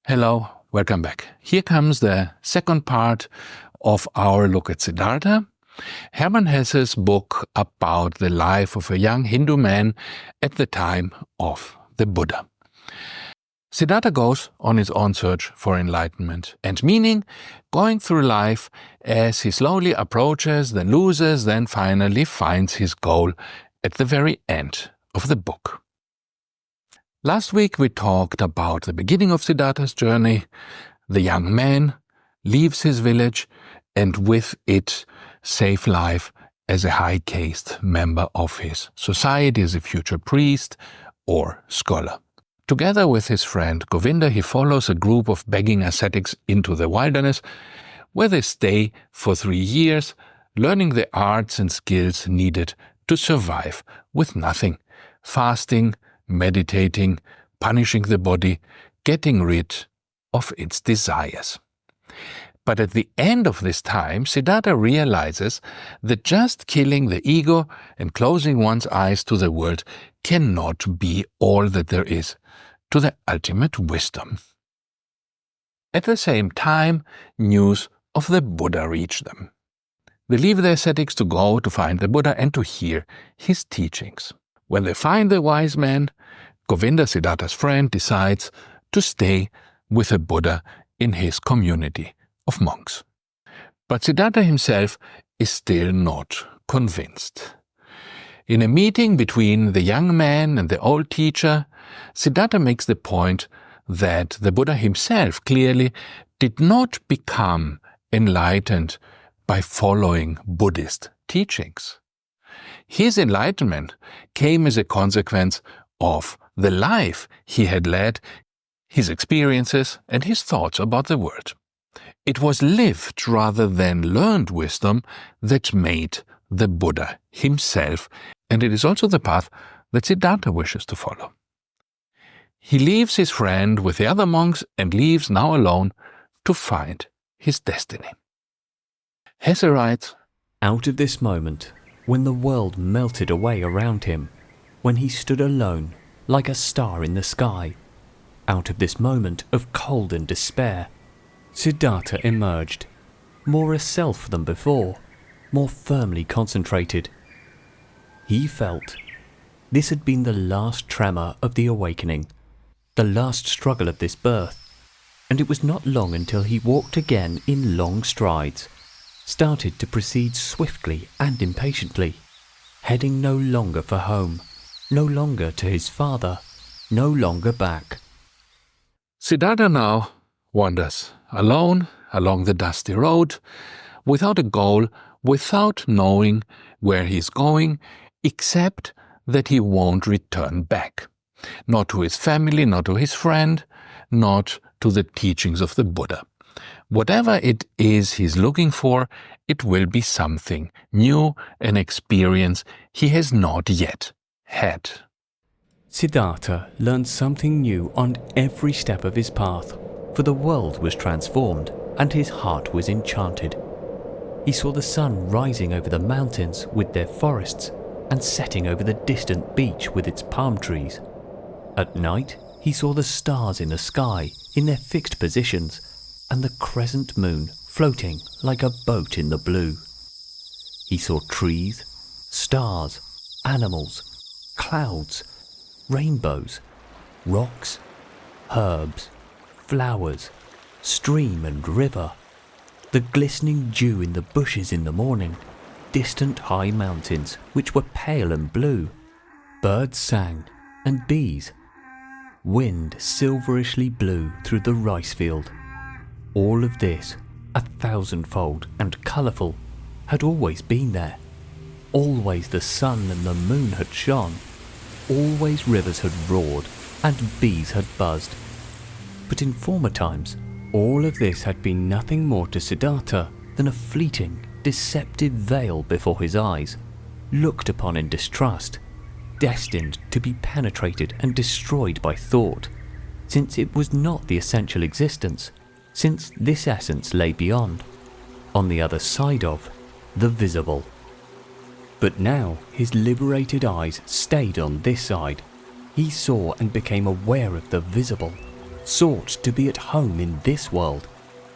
Hello, welcome back. Here comes the second part of our look at Siddhartha, Hermann Hesse's book about the life of a young Hindu man at the time of the Buddha. Siddhartha goes on his own search for enlightenment and meaning, going through life as he slowly approaches, then loses, then finally finds his goal at the very end of the book. Last week we talked about the beginning of Siddhartha's journey. The young man leaves his village and with it save life as a high-caste member of his society, as a future priest or scholar. Together with his friend Govinda, he follows a group of begging ascetics into the wilderness, where they stay for 3 years, learning the arts and skills needed to survive with nothing, fasting, meditating, punishing the body, getting rid of its desires. But at the end of this time, Siddhartha realizes that just killing the ego and closing one's eyes to the world cannot be all that there is to the ultimate wisdom. At the same time, news of the Buddha reach them. They leave the ascetics to go to find the Buddha and to hear his teachings. When they find the wise man, Govinda, Siddhartha's friend, decides to stay with the Buddha in his community of monks. But Siddhartha himself is still not convinced. In a meeting between the young man and the old teacher, Siddhartha makes the point that the Buddha himself clearly did not become enlightened by following Buddhist teachings. His enlightenment came as a consequence of the life he had led, his experiences and his thoughts about the world. It was lived rather than learned wisdom that made the Buddha himself, and it is also the path that Siddhartha wishes to follow. He leaves his friend with the other monks and leaves now alone to find his destiny. Hesse writes, "Out of this moment, when the world melted away around him, when he stood alone like a star in the sky, out of this moment of cold and despair, Siddhartha emerged, more a self than before, more firmly concentrated. He felt this had been the last tremor of the awakening, the last struggle of this birth, and it was not long until he walked again in long strides, started to proceed swiftly and impatiently, heading no longer for home, no longer to his father, no longer back." Siddhartha now wanders alone along the dusty road, without a goal, without knowing where he's going, except that he won't return back. Not to his family, not to his friend, not to the teachings of the Buddha. Whatever it is he's looking for, it will be something new, an experience he has not yet had. Siddhartha learned something new on every step of his path, for the world was transformed and his heart was enchanted. He saw the sun rising over the mountains with their forests and setting over the distant beach with its palm trees. At night, he saw the stars in the sky in their fixed positions and the crescent moon floating like a boat in the blue. He saw trees, stars, animals, clouds, rainbows, rocks, herbs, flowers, stream and river, the glistening dew in the bushes in the morning, distant high mountains which were pale and blue, birds sang and bees, wind silverishly blew through the rice field. All of this, 1,000-fold and colourful, had always been there. Always the sun and the moon had shone. Always rivers had roared and bees had buzzed. But in former times, all of this had been nothing more to Siddhartha than a fleeting, deceptive veil before his eyes, looked upon in distrust, destined to be penetrated and destroyed by thought, since it was not the essential existence, since this essence lay beyond, on the other side of, the visible. But now his liberated eyes stayed on this side. He saw and became aware of the visible, sought to be at home in this world,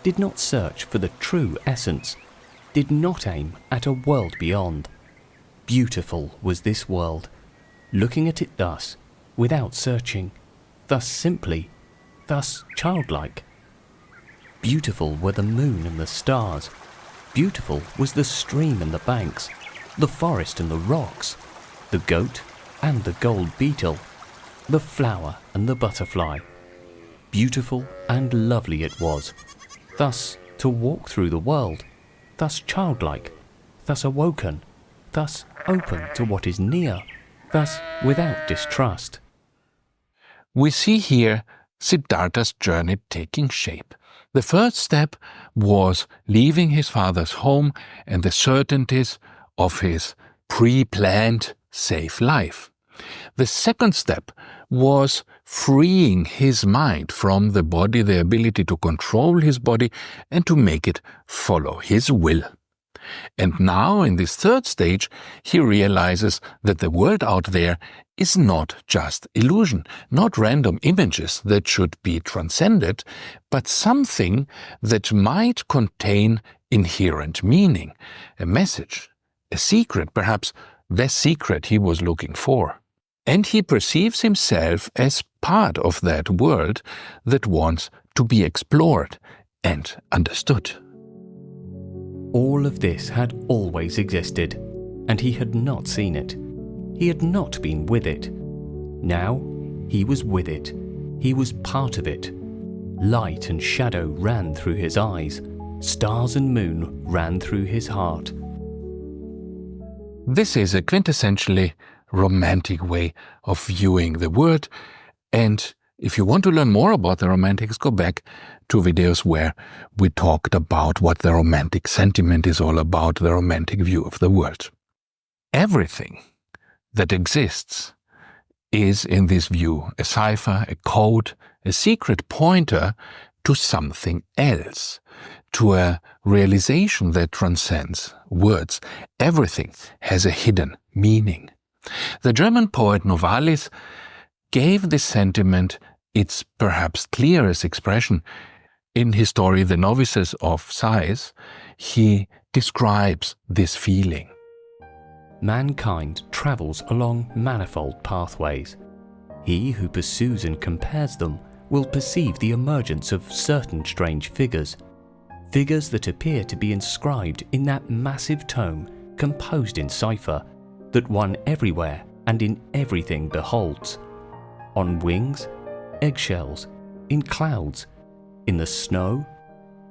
did not search for the true essence, did not aim at a world beyond. Beautiful was this world, looking at it thus, without searching, thus simply, thus childlike. Beautiful were the moon and the stars. Beautiful was the stream and the banks, the forest and the rocks, the goat and the gold beetle, the flower and the butterfly. Beautiful and lovely it was, thus to walk through the world, thus childlike, thus awoken, thus open to what is near, thus without distrust. We see here Siddhartha's journey taking shape. The first step was leaving his father's home and the certainties of his pre-planned safe life. The second step was freeing his mind from the body, the ability to control his body and to make it follow his will. And now, in this third stage, he realizes that the world out there is not just illusion, not random images that should be transcended, but something that might contain inherent meaning, a message, a secret, perhaps the secret he was looking for. And he perceives himself as part of that world that wants to be explored and understood. All of this had always existed, and he had not seen it. He had not been with it. Now he was with it. He was part of it. Light and shadow ran through his eyes. Stars and moon ran through his heart. This is a quintessentially romantic way of viewing the world, and if you want to learn more about the Romantics, go back to videos where we talked about what the romantic sentiment is all about, the romantic view of the world. Everything that exists is, in this view, a cipher, a code, a secret pointer to something else, to a realization that transcends words. Everything has a hidden meaning. The German poet Novalis gave this sentiment its perhaps clearest expression in his story The Novices of Sighs. He describes this feeling. Mankind travels along manifold pathways. He who pursues and compares them will perceive the emergence of certain strange figures, figures that appear to be inscribed in that massive tome composed in cipher that one everywhere and in everything beholds. On wings, eggshells, in clouds, in the snow,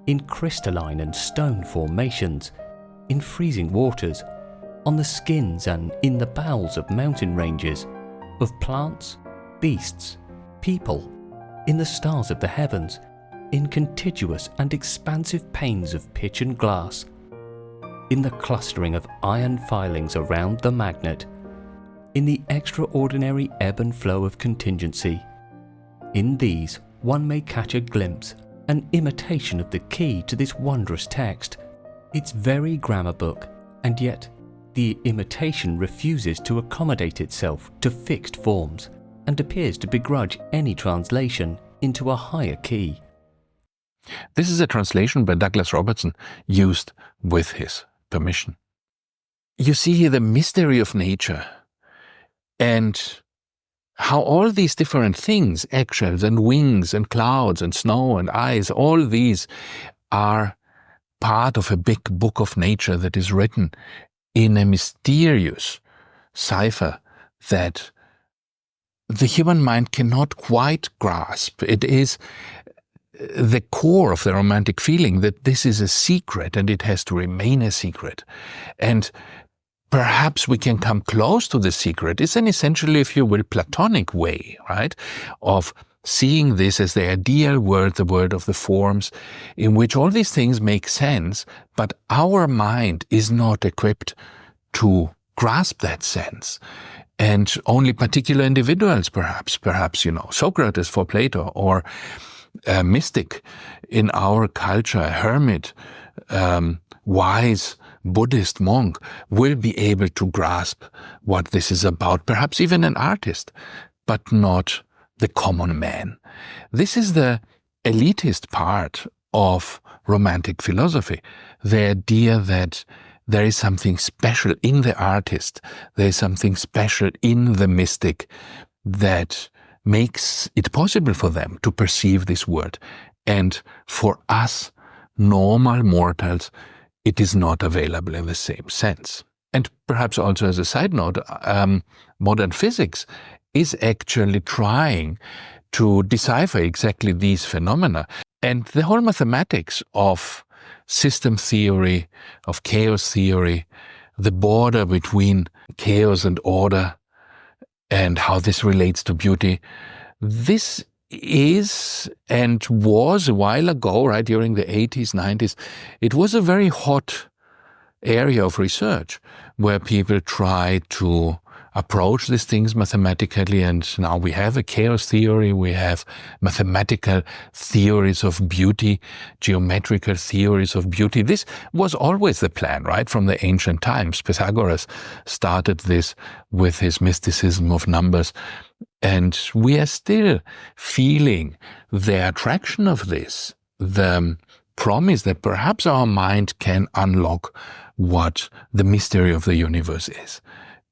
in crystalline and stone formations, in freezing waters, on the skins and in the bowels of mountain ranges, of plants, beasts, people, in the stars of the heavens, in contiguous and expansive panes of pitch and glass, in the clustering of iron filings around the magnet, in the extraordinary ebb and flow of contingency. In these one may catch a glimpse, an imitation of the key to this wondrous text, its very grammar book, and yet the imitation refuses to accommodate itself to fixed forms and appears to begrudge any translation into a higher key. This is a translation by Douglas Robertson, used with his permission. You see here the mystery of nature and how all these different things, eggshells and wings and clouds and snow and ice, all these are part of a big book of nature that is written in a mysterious cipher that the human mind cannot quite grasp. It is the core of the romantic feeling that this is a secret and it has to remain a secret. And perhaps we can come close to the secret. It's an essentially, if you will, Platonic way, right, of seeing this as the ideal world, the world of the forms, in which all these things make sense, but our mind is not equipped to grasp that sense. And only particular individuals, perhaps, Socrates for Plato, or a mystic in our culture, a hermit, wise Buddhist monk, will be able to grasp what this is about, perhaps even an artist, but not the common man. This is the elitist part of Romantic philosophy, the idea that there is something special in the artist, there is something special in the mystic that makes it possible for them to perceive this world. And for us, normal mortals, it is not available in the same sense. And perhaps also as a side note, modern physics is actually trying to decipher exactly these phenomena. And the whole mathematics of system theory, of chaos theory, the border between chaos and order, and how this relates to beauty, this is and was a while ago, right, during the 80s, 90s, it was a very hot area of research where people try to approach these things mathematically, and now we have a chaos theory, we have mathematical theories of beauty, geometrical theories of beauty. This was always the plan, right, from the ancient times. Pythagoras started this with his mysticism of numbers, and we are still feeling the attraction of this, the promise that perhaps our mind can unlock what the mystery of the universe is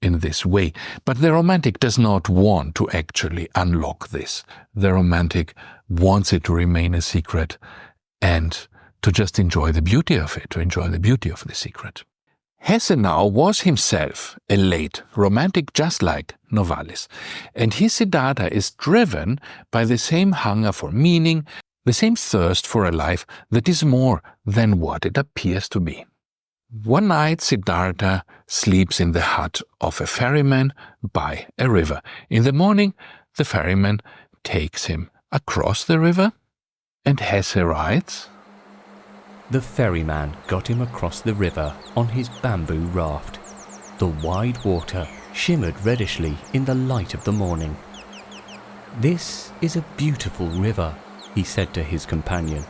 in this way. But the romantic does not want to actually unlock this. The romantic wants it to remain a secret and to just enjoy the beauty of it, to enjoy the beauty of the secret. Hesse now was himself a late romantic, just like Novalis, and his Siddhartha is driven by the same hunger for meaning, the same thirst for a life that is more than what it appears to be. One night Siddhartha sleeps in the hut of a ferryman by a river. In the morning, the ferryman takes him across the river, and Hesse writes, The ferryman got him across the river on his bamboo raft. The wide water shimmered reddishly in the light of the morning. This is a beautiful river, he said to his companion.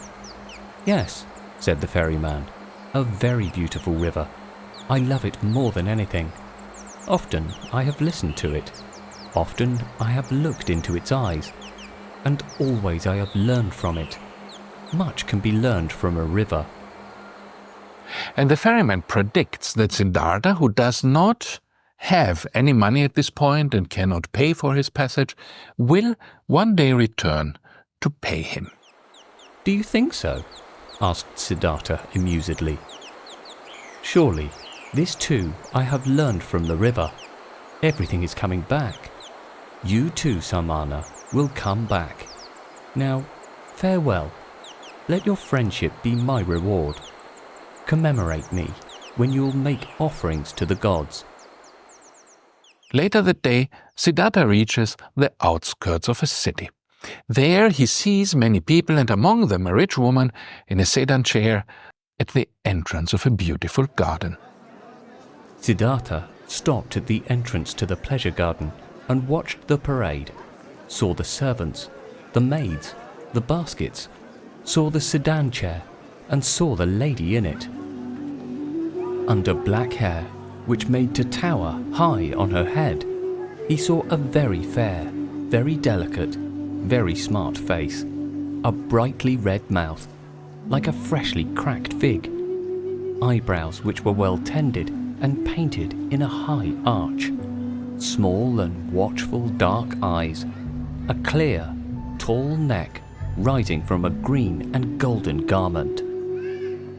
Yes, said the ferryman, a very beautiful river. I love it more than anything. Often I have listened to it. Often I have looked into its eyes. And always I have learned from it. Much can be learned from a river. And the ferryman predicts that Siddhartha, who does not have any money at this point and cannot pay for his passage, will one day return to pay him. Do you think so? Asked Siddhartha amusedly. Surely, this too I have learned from the river. Everything is coming back. You too, Samana, will come back. Now, farewell. Let your friendship be my reward. Commemorate me when you will make offerings to the gods. Later that day, Siddhartha reaches the outskirts of a city. There he sees many people, and among them a rich woman in a sedan chair at the entrance of a beautiful garden. Siddhartha stopped at the entrance to the pleasure garden and watched the parade, saw the servants, the maids, the baskets, saw the sedan chair, and saw the lady in it. Under black hair, which made to tower high on her head, he saw a very fair, very delicate, very smart face, a brightly red mouth, like a freshly cracked fig, eyebrows which were well tended and painted in a high arch, small and watchful dark eyes, a clear, tall neck rising from a green and golden garment,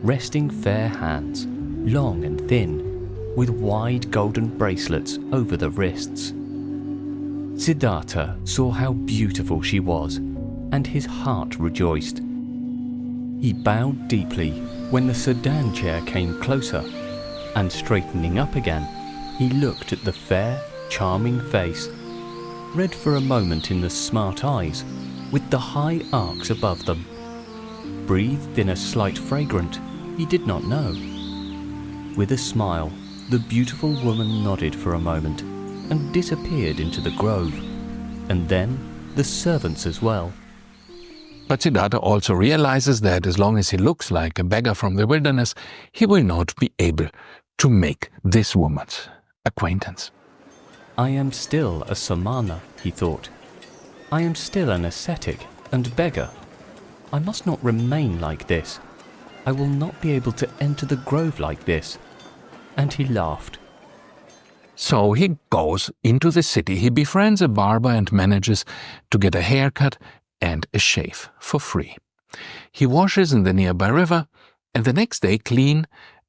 resting fair hands, long and thin, with wide golden bracelets over the wrists. Siddhartha saw how beautiful she was, and his heart rejoiced. He bowed deeply when the sedan chair came closer, and straightening up again, he looked at the fair, charming face, read for a moment in the smart eyes, with the high arcs above them, breathed in a slight fragrance he did not know. With a smile, the beautiful woman nodded for a moment and disappeared into the grove, and then the servants as well. But Siddhartha also realizes that as long as he looks like a beggar from the wilderness, he will not be able to make this woman's acquaintance. I am still a samana, he thought. I am still an ascetic and beggar. I must not remain like this. I will not be able to enter the grove like this." And he laughed. So he goes into the city. He befriends a barber and manages to get a haircut and a shave for free. He washes in the nearby river, and the next day, clean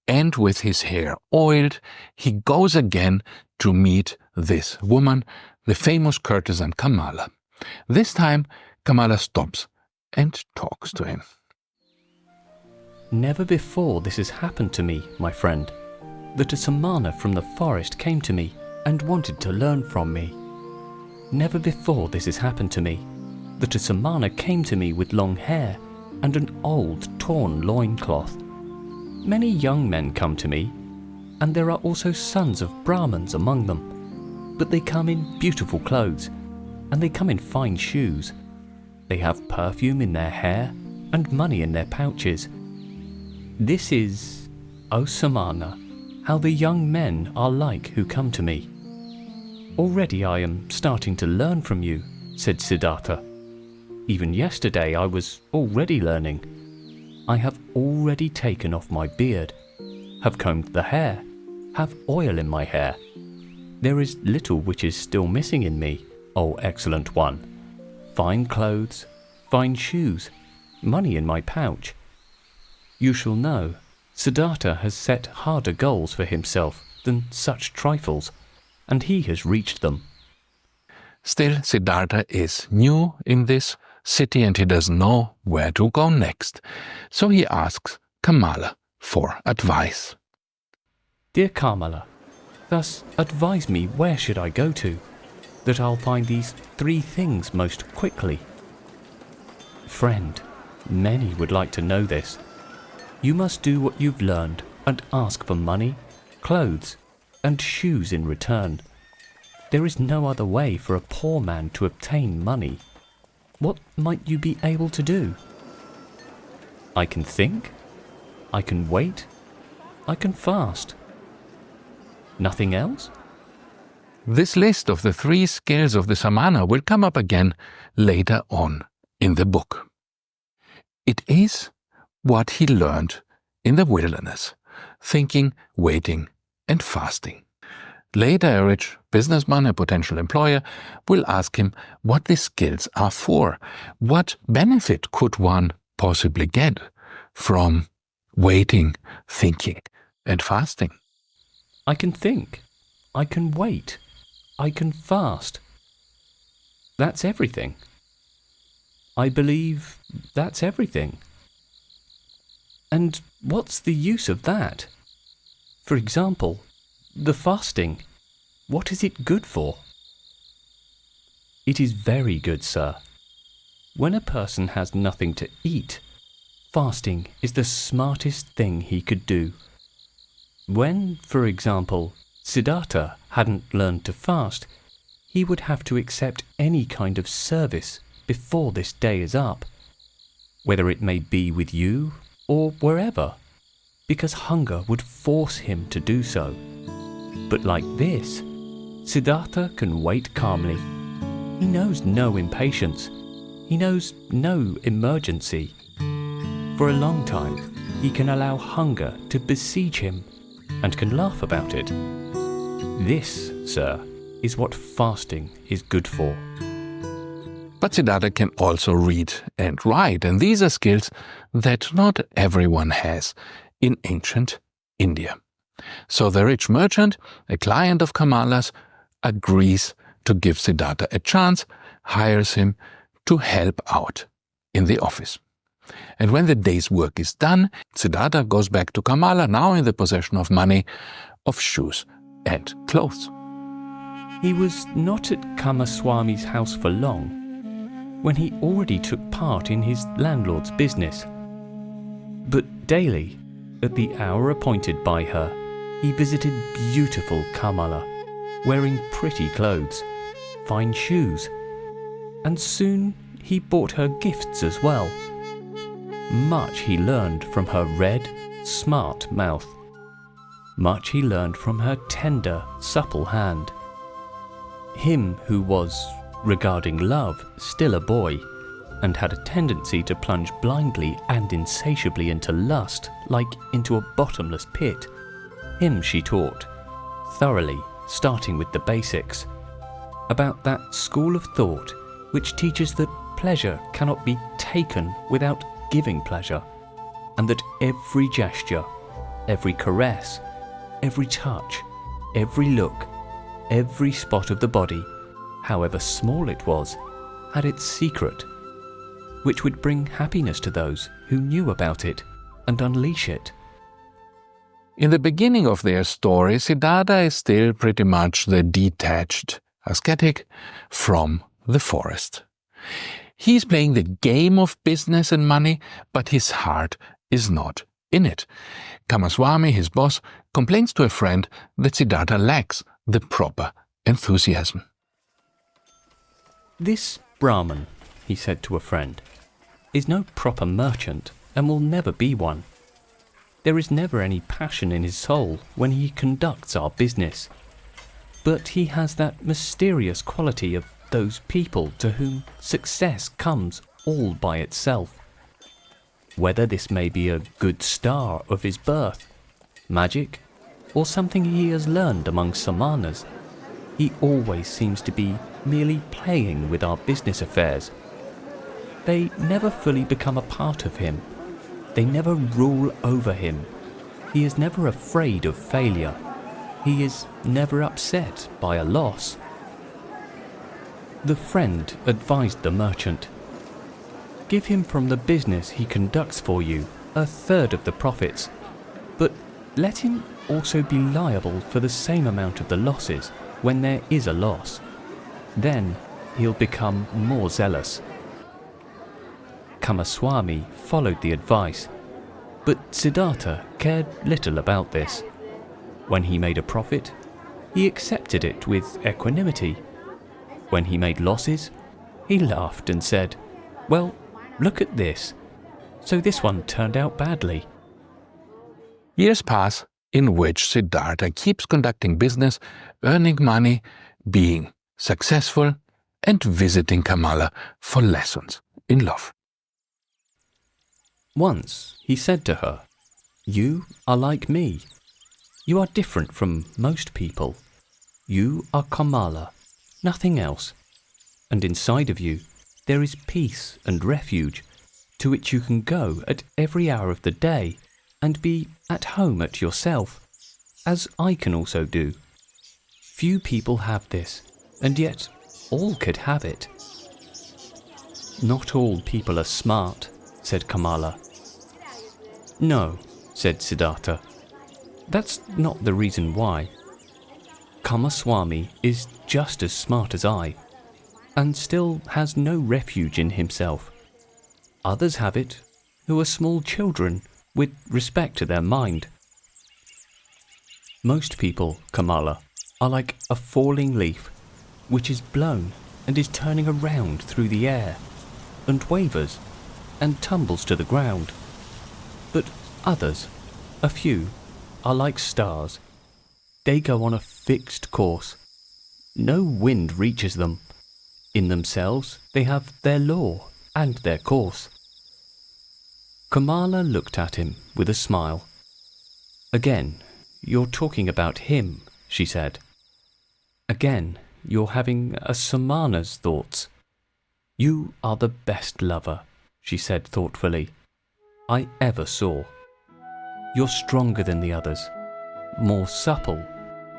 and with his hair oiled, he goes again to meet this woman, the famous courtesan Kamala. This time, Kamala stops and talks to him. "Never before this has happened to me, my friend, that a samana from the forest came to me and wanted to learn from me. Never before this has happened to me, that a samana came to me with long hair and an old torn loincloth. Many young men come to me, and there are also sons of Brahmins among them, but they come in beautiful clothes, and they come in fine shoes. They have perfume in their hair and money in their pouches. This is, O samana, how the young men are like who come to me." "Already I am starting to learn from you," said Siddhartha. "Even yesterday I was already learning. I have already taken off my beard, have combed the hair, have oil in my hair. There is little which is still missing in me, O excellent one. Fine clothes, fine shoes, money in my pouch. You shall know, Siddhartha has set harder goals for himself than such trifles, and he has reached them." Still, Siddhartha is new in this city and he doesn't know where to go next. So he asks Kamala for advice. "Dear Kamala, thus advise me where should I go to, that I'll find these 3 things most quickly." "Friend, many would like to know this. You must do what you've learned and ask for money, clothes, and shoes in return. There is no other way for a poor man to obtain money. What might you be able to do?" "I can think, I can wait, I can fast." "Nothing else?" This list of the 3 skills of the samana will come up again later on in the book. It is what he learned in the wilderness: thinking, waiting, and fasting. Later, a rich businessman, a potential employer, will ask him what the skills are for. What benefit could one possibly get from waiting, thinking, and fasting? "I can think, I can wait, I can fast. That's everything. I believe that's everything. And what's the use of that? For example, the fasting, what is it good for?" "It is very good, sir. When a person has nothing to eat, fasting is the smartest thing he could do. When, for example, Siddhartha hadn't learned to fast, he would have to accept any kind of service before this day is up, whether it may be with you or wherever, because hunger would force him to do so. But like this, Siddhartha can wait calmly. He knows no impatience. He knows no emergency. For a long time, he can allow hunger to besiege him and can laugh about it. This, sir, is what fasting is good for." But Siddhartha can also read and write, and these are skills that not everyone has in ancient India. So the rich merchant, a client of Kamala's, agrees to give Siddhartha a chance, hires him to help out in the office. And when the day's work is done, Siddhartha goes back to Kamala, now in the possession of money, of shoes and clothes. He was not at Kamaswami's house for long, when he already took part in his landlord's business. But daily, at the hour appointed by her, he visited beautiful Kamala, wearing pretty clothes, fine shoes, and soon he bought her gifts as well. Much he learned from her red, smart mouth. Much he learned from her tender, supple hand. Him who was regarding love still a boy, and had a tendency to plunge blindly and insatiably into lust like into a bottomless pit. Him she taught, thoroughly, starting with the basics, about that school of thought which teaches that pleasure cannot be taken without giving pleasure, and that every gesture, every caress, every touch, every look, every spot of the body, however small it was, had its secret, which would bring happiness to those who knew about it and unleash it. In the beginning of their story, Siddhartha is still pretty much the detached ascetic from the forest. He's playing the game of business and money, but his heart is not in it. Kamaswami, his boss, complains to a friend that Siddhartha lacks the proper enthusiasm. "This Brahman," he said to a friend, "is no proper merchant and will never be one. There is never any passion in his soul when he conducts our business. But he has that mysterious quality of those people to whom success comes all by itself. Whether this may be a good star of his birth, magic, or something he has learned among samanas, he always seems to be merely playing with our business affairs. They never fully become a part of him. They never rule over him. He is never afraid of failure. He is never upset by a loss." The friend advised the merchant, "Give him from the business he conducts for you 1/3 of the profits, but let him also be liable for the same amount of the losses when there is a loss. Then he'll become more zealous." Kamaswami followed the advice, but Siddhartha cared little about this. When he made a profit, he accepted it with equanimity. When he made losses, he laughed and said, "Well, look at this. So this one turned out badly." Years pass in which Siddhartha keeps conducting business, earning money, being successful, and visiting Kamala for lessons in love. Once he said to her, "You are like me. You are different from most people. You are Kamala, nothing else. And inside of you there is peace and refuge, to which you can go at every hour of the day and be at home at yourself, as I can also do. Few people have this, and yet all could have it." "Not all people are smart," said Kamala. "No," said Siddhartha. "That's not the reason why. Kamaswami is just as smart as I, and still has no refuge in himself. Others have it, who are small children, with respect to their mind. Most people, Kamala, are like a falling leaf, which is blown and is turning around through the air, and wavers, and tumbles to the ground. But others, a few, are like stars. They go on a fixed course. No wind reaches them. In themselves they have their law and their course." Kamala looked at him with a smile. "Again, you're talking about him," she said. "Again, you're having a samana's thoughts. You are the best lover," she said thoughtfully, "I ever saw. You're stronger than the others, more supple,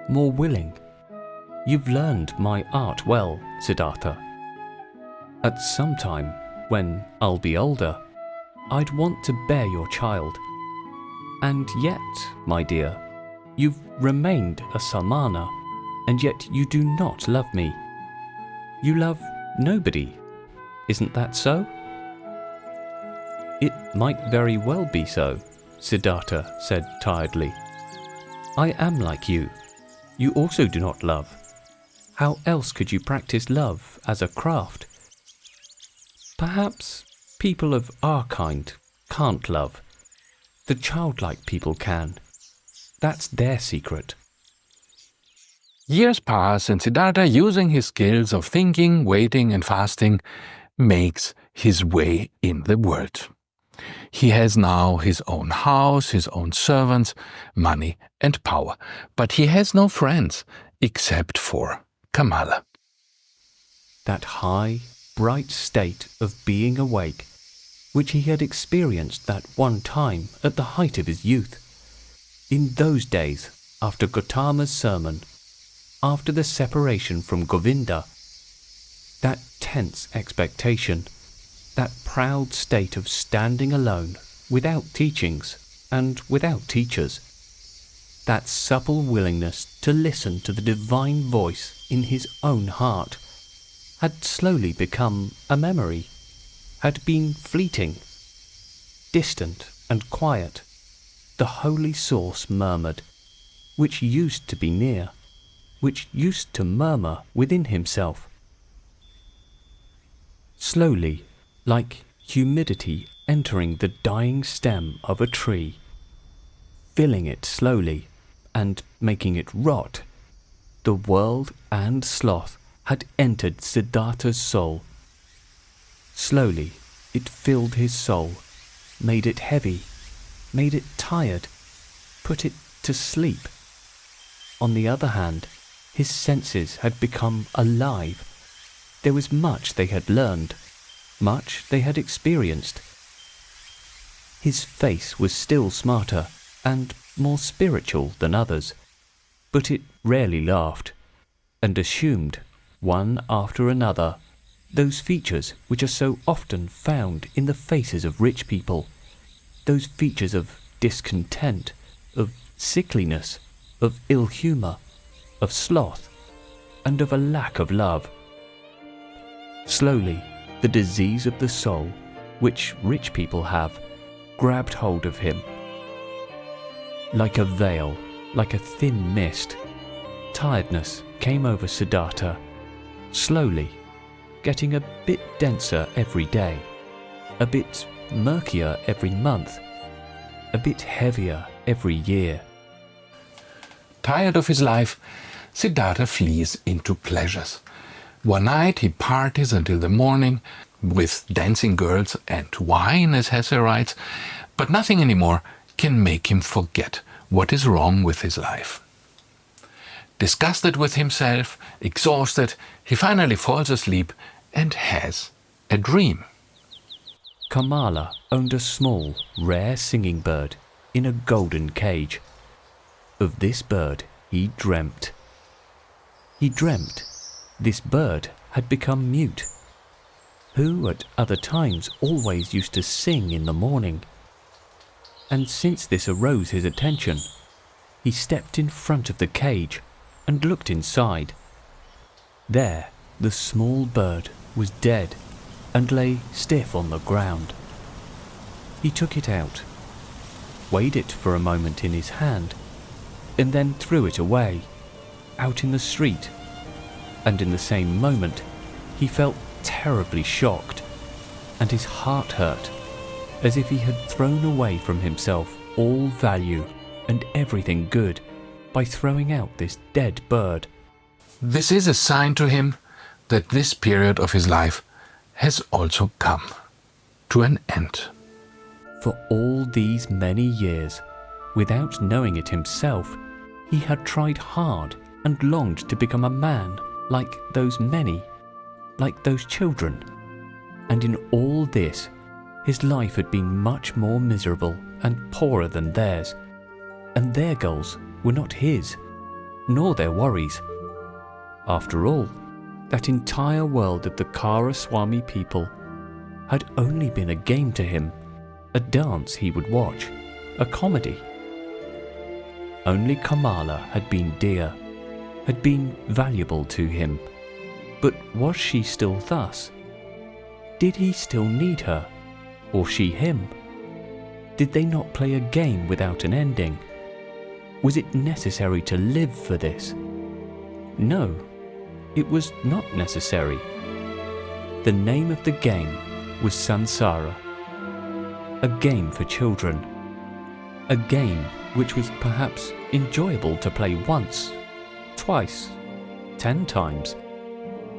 more willing. You've learned my art well, Siddhartha. At some time, when I'll be older, I'd want to bear your child. And yet, my dear, you've remained a samana, and yet you do not love me. You love nobody. Isn't that so?" "It might very well be so," Siddhartha said tiredly. "I am like you. You also do not love. How else could you practice love as a craft? Perhaps people of our kind can't love. The childlike people can. That's their secret." Years pass, and Siddhartha, using his skills of thinking, waiting, and fasting, makes his way in the world. He has now his own house, his own servants, money, and power, but he has no friends except for Kamala. That high, bright state of being awake, which he had experienced that one time at the height of his youth. In those days, after Gautama's sermon, after the separation from Govinda, that tense expectation, that proud state of standing alone, without teachings and without teachers, that supple willingness to listen to the divine voice in his own heart, had slowly become a memory, had been fleeting, distant and quiet. The holy source murmured, which used to be near, which used to murmur within himself. Slowly, like humidity entering the dying stem of a tree, filling it slowly and making it rot, the world and sloth had entered Siddhartha's soul. Slowly it filled his soul, made it heavy, made it tired, put it to sleep. On the other hand, his senses had become alive. There was much they had learned, much they had experienced. His face was still smarter and more spiritual than others, but it rarely laughed, and assumed, one after another, those features which are so often found in the faces of rich people, those features of discontent, of sickliness, of ill humour, of sloth, and of a lack of love. Slowly, the disease of the soul, which rich people have, grabbed hold of him. Like a veil, like a thin mist, tiredness came over Siddhartha, slowly, getting a bit denser every day, a bit murkier every month, a bit heavier every year. Tired of his life, Siddhartha flees into pleasures. One night he parties until the morning with dancing girls and wine, as Hesse writes, but nothing anymore can make him forget what is wrong with his life. Disgusted with himself, exhausted, he finally falls asleep and has a dream. Kamala owned a small, rare singing bird in a golden cage. Of this bird he dreamt. He dreamt this bird had become mute, who at other times always used to sing in the morning. And since this arose his attention, he stepped in front of the cage and looked inside. There the small bird was dead and lay stiff on the ground. He took it out, weighed it for a moment in his hand, and then threw it away, out in the street. And in the same moment, he felt terribly shocked, and his heart hurt, as if he had thrown away from himself all value and everything good by throwing out this dead bird. This is a sign to him that this period of his life has also come to an end. For all these many years, without knowing it himself, he had tried hard and longed to become a man like those many, like those children. And in all this, his life had been much more miserable and poorer than theirs, and their goals were not his, nor their worries. After all, that entire world of the Karaswami people had only been a game to him, a dance he would watch, a comedy. Only Kamala had been dear, had been valuable to him. But was she still thus? Did he still need her, or she him? Did they not play a game without an ending? Was it necessary to live for this? No, it was not necessary. The name of the game was Sansara, a game for children, a game which was perhaps enjoyable to play once, twice, 10 times,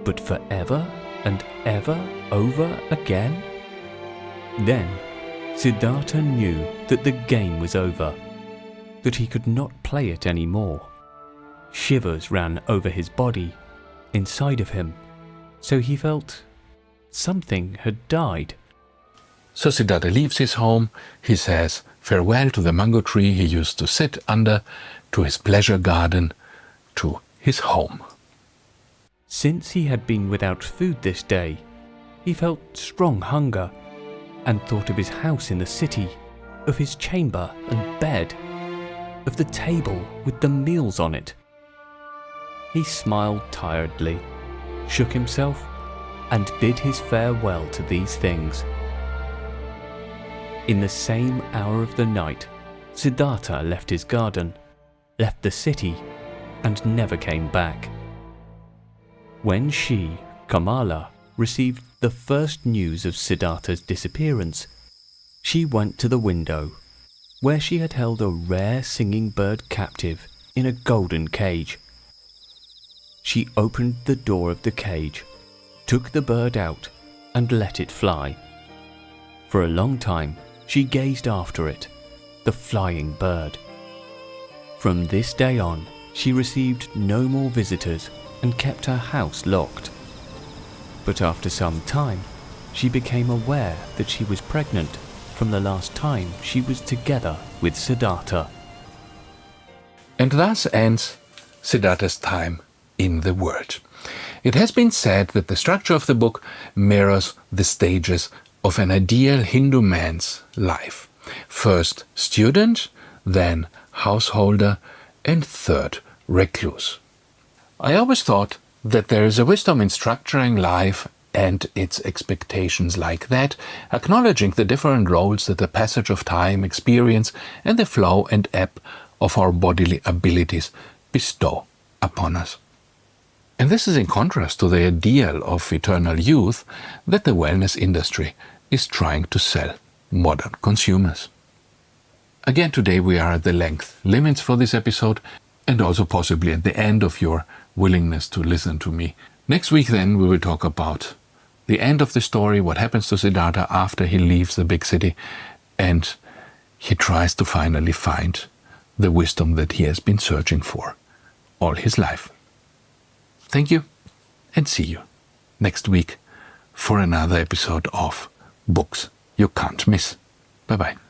but forever and ever over again? Then Siddhartha knew that the game was over, that he could not play it anymore. Shivers ran over his body, inside of him, so he felt something had died. So Siddhartha leaves his home. He says farewell to the mango tree he used to sit under, to his pleasure garden, to his home. Since he had been without food this day, he felt strong hunger, and thought of his house in the city, of his chamber and bed, of the table with the meals on it. He smiled tiredly, shook himself, and bid his farewell to these things. In the same hour of the night, Siddhartha left his garden, left the city, and never came back. When she, Kamala, received the first news of Siddhartha's disappearance, she went to the window, where she had held a rare singing bird captive in a golden cage. She opened the door of the cage, took the bird out, and let it fly. For a long time, she gazed after it, the flying bird. From this day on, she received no more visitors and kept her house locked. But after some time, she became aware that she was pregnant from the last time she was together with Siddhartha. And thus ends Siddhartha's time in the world. It has been said that the structure of the book mirrors the stages of an ideal Hindu man's life. First student, then householder, and third recluse. I always thought that there is a wisdom in structuring life and its expectations like that, acknowledging the different roles that the passage of time, experience, and the flow and ebb of our bodily abilities bestow upon us. And this is in contrast to the ideal of eternal youth that the wellness industry is trying to sell modern consumers. Again, today we are at the length limits for this episode, and also possibly at the end of your willingness to listen to me. Next week then we will talk about the end of the story, what happens to Siddhartha after he leaves the big city, and he tries to finally find the wisdom that he has been searching for all his life. Thank you, and see you next week for another episode of Books You Can't Miss. Bye-bye.